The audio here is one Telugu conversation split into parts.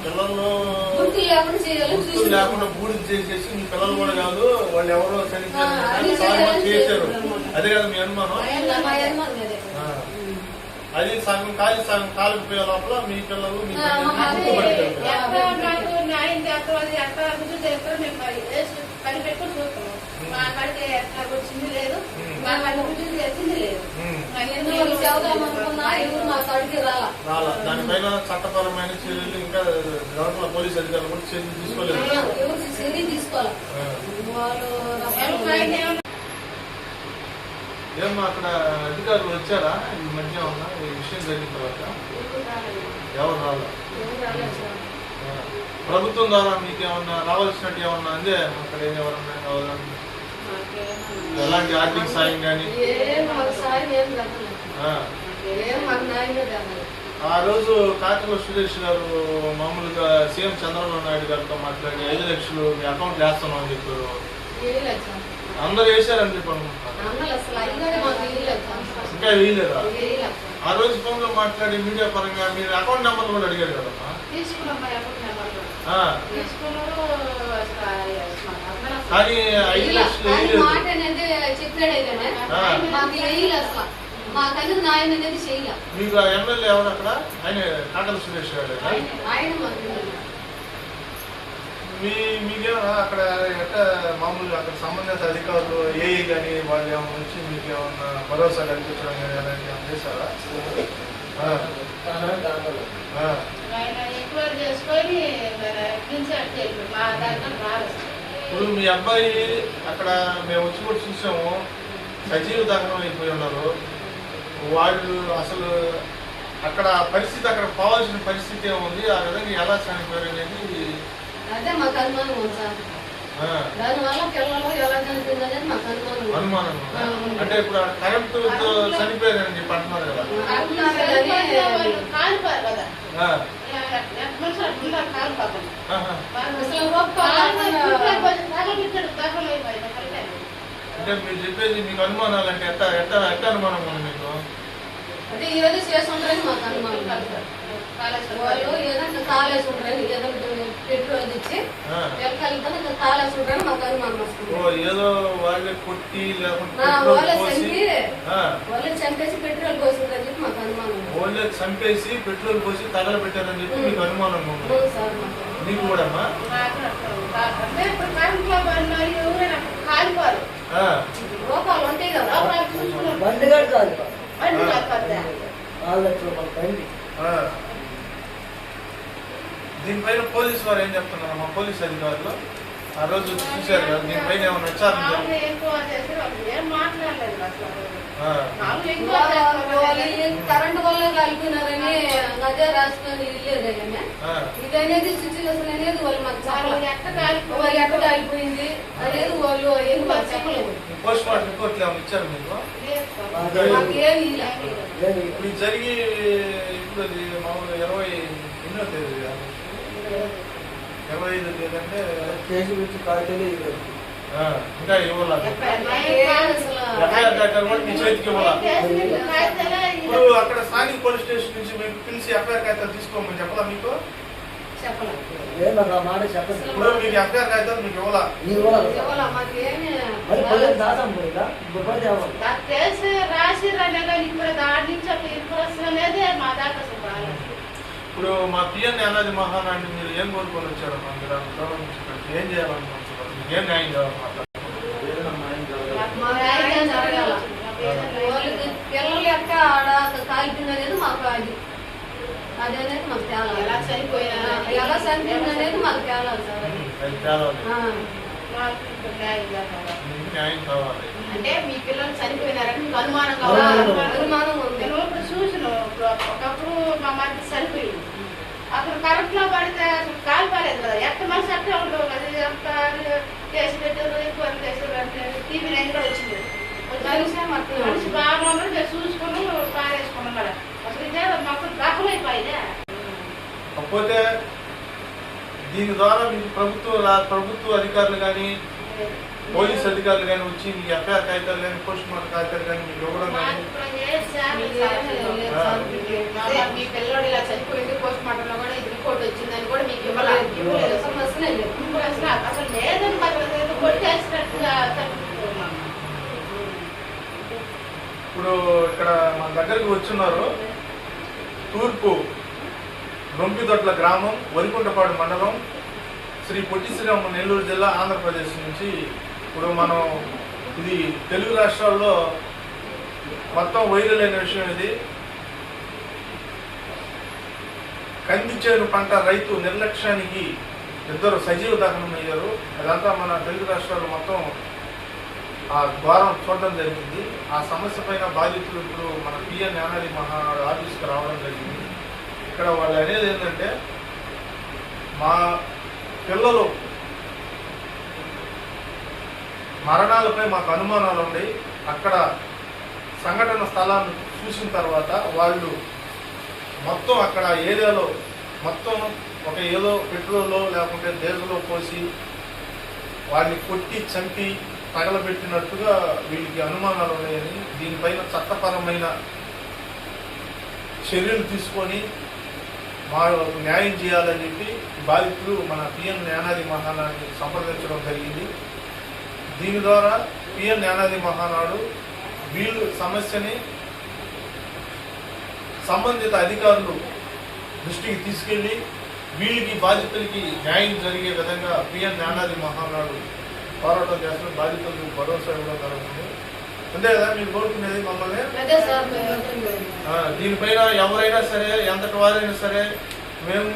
పిల్లలు లేకుండా బూడిద చేసేసి మీ పిల్లలు కూడా కాదు వాళ్ళు ఎవరో చనిపోయారు చేశారు. అదే కదా మీ అనుమానం? అది సగం కాలిపోయే లోపల మీ పిల్లలు మీ వచ్చింది లేదు, తెలిసింది లేదు. దానిపైన చట్టపరమైన చర్యలు ఇంకా గవర్నమెంట్ పోలీస్ అధికారులు కూడా చర్యలు తీసుకోలేదు. ఏమన్నా అక్కడ అధికారులు వచ్చారా ఈ మధ్య ఉన్న ఈ విషయం జరిగిన తర్వాత? ఎవరు రాలా? ప్రభుత్వం ద్వారా మీకు ఏమన్నా రావాల్సినట్టు ఏమన్నా అందే? అక్కడ ఎవరన్నా కావాలని ఎలాంటి ఆర్థిక సాయం కానీ? ఆ రోజు కాకల సురేష్ గారు మామూలుగా సీఎం చంద్రబాబు నాయుడు గారితో మాట్లాడి 5 లక్షలు మీ అకౌంట్ వేస్తున్నాం అని చెప్పారు. అందరు వేశారని చెప్పి అనుకుంటున్నారు. ఇంకా వేయలేదా? ఆ రోజు ఫోన్ లో మాట్లాడి మీడియా పరంగా మీరు అకౌంట్ నెంబర్ కూడా అడిగారు కదమ్మా? కానీ 5 లక్షలు మీకు ఎమ్మెల్యే ఎవరు అక్కడ? ఆయన కాకల సురేష్ గారు. మీకేమన్నా అక్కడ ఎట్లా మామూలుగా అక్కడ సంబంధిత అధికారులు ఏఈ కానీ వాళ్ళు ఏమన్నా వచ్చి మీకు ఏమన్నా భరోసా కల్పించడం కానీ అలాంటి ఏమన్నా చేశారా? ఇప్పుడు మీ అబ్బాయి అక్కడ మేము వచ్చి కూడా చూసాము, సజీవ దహనం అయిపోయి ఉన్నారు. వాళ్ళు అసలు అక్కడ పరిస్థితి అక్కడ పోవాల్సిన పరిస్థితి ఏముంది, ఆ విధంగా ఎలా చనిపోయారు అనేది అదే మాకు అనుమానం ఉంది సార్. దానివల్ల పిల్లలు ఎలా చనిపోయిందనేది మాకు అనుమానం. అంటే ఇప్పుడు కరెంటు చనిపోయారని చెప్పి అంటున్నారు కదా? అంటే మీరు చెప్పేది మీకు అనుమానాలు అంటే ఎట్ట అనుమానం ఉంది మీకు? అంటే ఏదో చేసి ఉంటారని మాకు అనుమానం. వాళ్ళు ఏదైనా కాలేసి ఉంటారని, ఏదో పెట్రోల్ తెచ్చి కాలేసి ఉంటారని మాకు అనుమానం వస్తుంది. ఏదో వాళ్ళే కొట్టి వాళ్ళే చంపేసి పెట్రోల్ పోసిందని చెప్పి మాకు అనుమానం. వాళ్ళే చంపేసి పెట్రోల్ పోసి తగలబెట్టారని చెప్పి మీకు అనుమానం ఉంది? మీకు కూడా అమ్మా? రూపాయలు ఉంటాయి కదా, దీనిపైన పోలీసు వారు ఏం చెప్తున్నారు? మా పోలీస్ అధికారులు ఆ రోజు చూశారు కదా, దీనిపైన ఏమైనా విచారణ కరెంట్ వల్ల కలిపినారని అదే రాసుకొని ఇల్లేదయ్యా. ఇది అనేది సిచ్యువేషన్ అనేది వాళ్ళు మాకు చెప్పలేదు. వాళ్ళు ఎక్కడ కాలిపోయింది అనేది వాళ్ళు ఏం చెప్పలేదు. పోస్ట్ మార్టం రిపోర్ట్లు ఏమైనా ఇచ్చారు మీకు? ఇప్పుడు జరిగి ఇప్పుడు అది మామూలు 25వ తేదీ 25వ తేదీ అంటే కేసు గురించి కాగితాలే ఇంకా ఇవ్వాలి. ఎఫ్ఐఆర్ కూడా మీ చేతికి ఇవ్వాలి. ఇప్పుడు అక్కడ స్థానిక పోలీస్ స్టేషన్ నుంచి మీకు పిలిచి ఎఫ్ఐఆర్ కాగితాలు తీసుకోమని చెప్పాలా మీకు? ఇప్పుడు మీకు ఎఫ్ఐఆర్ కాగితాలు మీకు ఇవ్వాలా? ఇప్పుడు మా పిఎన్ అనాది మహానాన్ని మీరు ఏం కోరుకొని వచ్చారు? మీరు ఏం చేయాలనుకుంటున్నారు? మీకు ఏం న్యాయం చేయాలన్నమాట? పిల్లలు ఎక్క ఆడ కాలిపోయింది అనేది మాకు అదనేది మాకు తేలాలి. ఎలా చనిపోయింది అనేది మాకు తేలాలి సార్. న్యాయం కావాలి అంటే మీ పిల్లలు చనిపోయినారని మీకు అనుమానం కావాలి. అనుమానం ఉంది. ఇప్పుడు చూసిన ఒకప్పుడు మా మధ్య చనిపోయింది, అప్పుడు కరెంట్ లో పడితే అసలు కాలిపోలేదు కదా, ఎక్కడ మనిషి అట్లా ఉండవు కదా, కేసు పెట్టారు, టీవీ 9 కూడా వచ్చింది. మనిషి బాగా ఉన్నాడు, చూసుకుని పారేసుకున్నాం కదా, అసలు ఇదే మాకు దహమైపోయిందే. కాకపోతే దీని ద్వారా మీకు ప్రభుత్వ అధికారులు కానీ పోలీస్ అధికారులు కానీ వచ్చి మీకు ఎఫ్ఐఆర్ కాగితాలు కానీ పోస్ట్ మార్టం కాగితాలు కానీ మీకు ఇవ్వడం కానీ మీ పిల్లడు ఇలా చనిపోయింది, పోస్ట్ మార్టంలో కూడా ఇది రిపోర్ట్ వచ్చిందని కూడా మీకు ఇప్పుడు ఇక్కడ మన దగ్గరికి వచ్చున్నారు. తూర్పు రొంపిదొట్ల గ్రామం, వరికుంటపాడు మండలం, శ్రీ పొట్టి శ్రీరాములు, నెల్లూరు జిల్లా, ఆంధ్రప్రదేశ్ నుంచి. ఇప్పుడు మనం ఇది తెలుగు రాష్ట్రాల్లో మొత్తం వైరల్ అయిన విషయం. ఇది కంది చేను పంట రైతు నిర్లక్ష్యానికి 2 సజీవ దహనం అయ్యారు. అదంతా మన తెలుగు రాష్ట్రాలు మొత్తం ఆ ద్వారం చూడడం జరిగింది. ఆ సమస్య పైన బాధితులు ఇప్పుడు మన పిఎన్ యానాది మహానాడు ఆఫీస్కి రావడం జరిగింది. ఇక్కడ వాళ్ళు అనేది ఏంటంటే, మా పిల్లలు మరణాలపై మాకు అనుమానాలు ఉన్నాయి. అక్కడ సంఘటన స్థలాన్ని చూసిన తర్వాత వాళ్ళు మొత్తం అక్కడ ఏరియాలో మొత్తం ఒక ఏదో పెట్రోల్లో లేకుంటే డీజిల్లో పోసి వాడిని కొట్టి చంపి తగలబెట్టినట్టుగా వీళ్ళకి అనుమానాలు ఉన్నాయని, దీనిపైన చట్టపరమైన చర్యలు తీసుకొని మా న్యాయం చేయాలని చెప్పి బాధితులు మన పిఎన్ యానాది మహానాడిని సంప్రదించడం జరిగింది. దీని ద్వారా పిఎన్ యానాది మహానాడు వీళ్ళు సమస్యని సంబంధిత అధికారులు దృష్టికి తీసుకెళ్లి వీళ్ళకి బాధితులకి న్యాయం జరిగే విధంగా పిఎన్ యానాది మహానాడు పోరాటం చేస్తున్న బాధితులకు భరోసా ఇవ్వడం జరుగుతుంది. అంతే కదా మీరు కోరుకునేది మమ్మల్ని. దీనిపైన ఎవరైనా సరే, ఎంతటి వారైనా సరే, మేము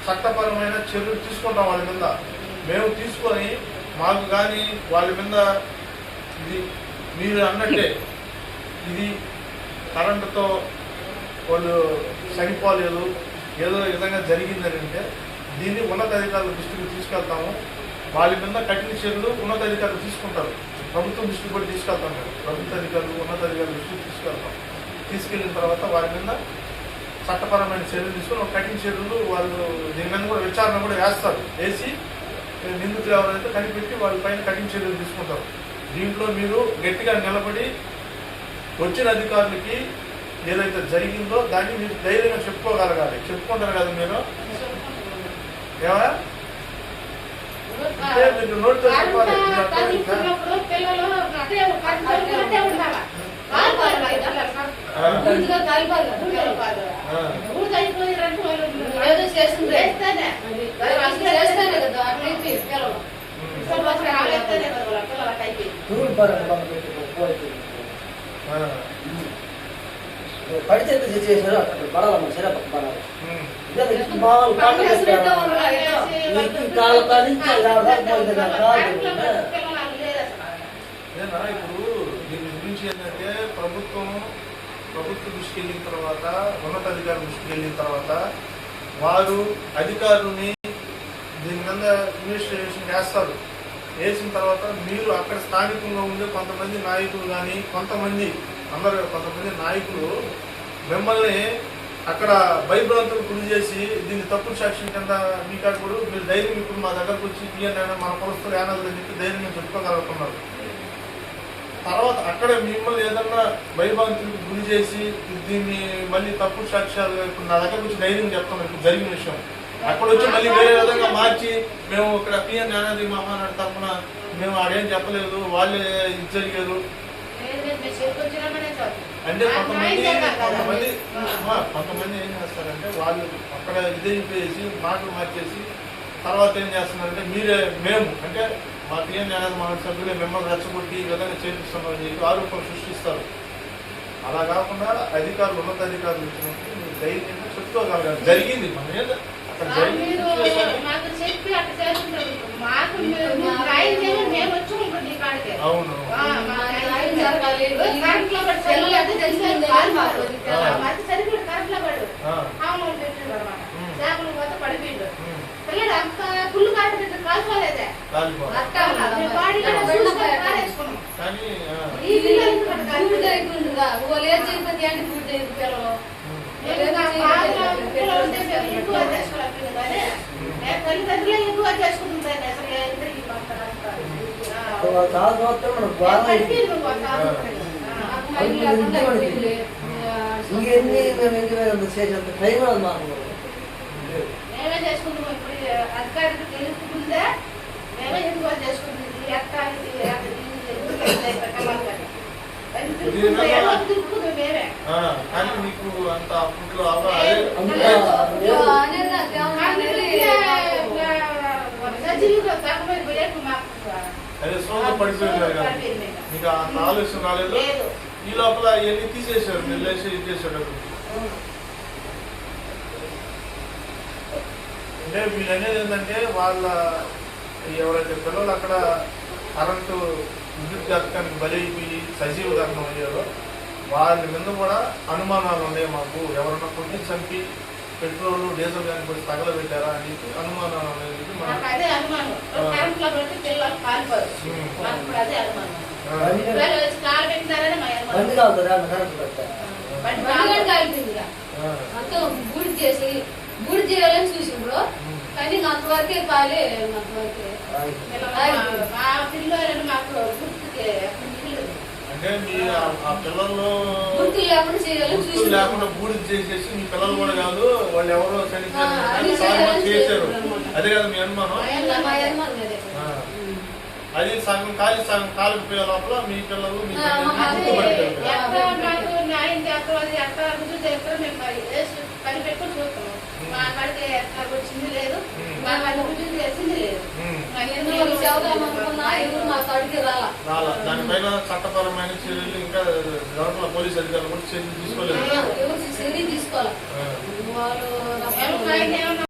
చట్టపరమైన చర్యలు తీసుకుంటాం వాళ్ళ మీద. మేము తీసుకొని మాకు కానీ వాళ్ళ మీద ఇది మీరు అన్నట్టే ఇది కరెంటుతో వాళ్ళు చనిపోలేదు, ఏదో విధంగా జరిగిందని అంటే దీన్ని ఉన్నతాధికారుల దృష్టికి తీసుకెళ్తాము. వాళ్ళ మీద కఠిన చర్యలు ఉన్నతాధికారులు తీసుకుంటారు. ప్రభుత్వం దృష్టికి కూడా తీసుకెళ్తాం. మేము ప్రభుత్వ అధికారులు ఉన్నతాధికారుల దృష్టికి తీసుకెళ్తాం. తీసుకెళ్ళిన తర్వాత వారి మీద చట్టపరమైన చర్యలు తీసుకొని కఠిన చర్యలు వాళ్ళు దీని మీద కూడా విచారణ కూడా వేస్తారు. వేసి నిందితులు ఎవరైతే కనిపెట్టి వాళ్ళ పైన కఠిన చర్యలు తీసుకుంటారు. దీంట్లో మీరు గట్టిగా నిలబడి వచ్చిన అధికారులకి ఏదైతే జరిగిందో దాన్ని మీరు ధైర్యంగా చెప్పుకోగలగాలి. చెప్పుకుంటారు కదా మీరు. ఏమా మీరు నోటితో చెప్పాలి. పడితే చేశారు అక్కడ పడాలమ్మా, సరే పడాలి. ఇప్పుడు దీని గురించి ఏంటంటే ప్రభుత్వ దృష్టికి వెళ్ళిన తర్వాత, ఉన్నతాధికారుల దృష్టికి వెళ్ళిన తర్వాత వారు అధికారులని దీని మీద ఇన్వెస్టిగేషన్ చేస్తారు. వేసిన తర్వాత మీరు అక్కడ స్థానికంగా ఉండే కొంతమంది నాయకులు కానీ కొంతమంది నాయకులు మిమ్మల్ని అక్కడ భయభ్రాంతులు గురి చేసి దీన్ని తప్పుడు సాక్ష్యం కింద మీకాడు కూడా మీరు ధైర్యం ఇప్పుడు మా దగ్గరకు వచ్చి పిఎన్ మన కులస్తులు ఏనాదు అని చెప్పి ధైర్యంగా చెప్పుకోగలుగుతున్నారు. తర్వాత అక్కడ మిమ్మల్ని ఏదన్నా భయభ్రాంతులకు గురి చేసి దీన్ని మళ్ళీ తప్పుడు సాక్ష్యాలు ఇప్పుడు నా దగ్గరకు వచ్చి ధైర్యం చెప్తాను ఇప్పుడు జరిగిన విషయం. అక్కడ వచ్చి మళ్ళీ వేరే విధంగా మార్చి మేము ఇక్కడ పిఎన్ యానాది మహానాడు తరఫున మేము ఆడేం చెప్పలేదు, వాళ్ళే ఇది జరిగారు అంటే కొంతమంది ఏం చేస్తారంటే వాళ్ళు అక్కడ ఇదైపోయేసి మాటలు మార్చేసి తర్వాత ఏం చేస్తున్నారంటే మేము అంటే మా పిఎన్ యానాది మహానాడు సభ్యులే మిమ్మల్ని రెచ్చగొట్టి ఈ విధంగా చేపిస్తున్నారని చెప్పి ఆరోపణలు సృష్టిస్తారు. అలా కాకుండా అధికారులు ఉన్నతాధికారులు ఇచ్చినప్పుడు మీరు ధైర్యంగా చెప్పుకోగలగాలి. జరిగింది మన మీద అవును పడిపోయిండు పిల్లడు అంత ఫుల్ కాలిపోలేదే మేమే చేసుకుంటాం. ఇప్పుడు అధికారికి తెలుసుకుంటే మేమే ఎందుకు చేసుకుంటుంది అది దీని తిరుక్కుంటూ మీద- ఏదో తిరుక్కుంటూ మేమే. కానీ మీకు అంత అప్పట్లో సజీవిగా తక్కువ పోయాక మాకు అదే సోదరు పడిపోయినారు కదా పడిపోయింది. మీకు అంత ఆలోచన రాలేదు. లేదు. ఈ లోపల ఇవన్నీ తీసేశారు, మీరు లేచి ఇచ్చేసాడు. అంటే వీళ్ళు అనేది ఏంటంటే వాళ్ళ ఎవరైతే పిల్లలు అక్కడ కరెంటు విద్యుత్ ఘటకానికి బలి అయిపోయి సజీవ ఘటన అయ్యారో వాళ్ళ మీద కూడా అనుమానాలు ఉన్నాయి మాకు. ఎవరన్నా కొట్టి చంపి పెట్రోల్ డీజిల్ కానీ పోయి తగలబెట్టారా అని చెప్పి అనుమానాలు అనేది మాకు అదే అనుమానం. కరెంట్లో పెట్టి పిల్లలు కాలిపోరు. మాకు ఇప్పుడు అదే అనుమానం. పిల్లలు వచ్చి కాలు పెట్టినారని మా అనుమానం. బండి కావుతుందా కరెంట్ పెడతా బండి బండి కాలిపోయిందిగా. మొత్తం బూడి చేసి బూడి చేయాలని చూసిండ్రు కానీ అంతవరకే కాలే అంతవరకే మా పిల్లలు మాకు గుర్తుకే అంటే మీ ఆ పిల్లల్లో గుర్తు లేకుండా చేయాలని గుర్తు చూసిండ్రు. లేకుండా బూడిద చేసేసి మీ పిల్లలు కూడా కాదు వాళ్ళు ఎవరో అది చనిపోయారు చేశారు. అదే కదా మీ అనుమానం. మా యజమాని అదే. అది సగం కాలిపోయే లోపల మీ పిల్లలు మీ అదే. గుర్తుపట్టారు. ఎక్కడ మాకు న్యాయం చేస్తాం అది ఎక్కడ రుజువు చేస్తారో మేము పని పెట్టుకొని చూస్తాము. మా కాడికి ఎక్కడ వచ్చింది లేదు, మా కాడికి రుజువు చేసింది లేదు. ఎందుకు చెబుదాం అనుకున్నా ఎవరు మా కాడికి రాలా. దానిపైన చట్టపరమైన చర్యలు ఇంకా గవర్నమెంట్ పోలీస్ అధికారులు కూడా చర్యలు తీసుకోలేదు. ఎవరు చర్య తీసుకోవాలి. ఆ. వాళ్ళు ఎవరికైనా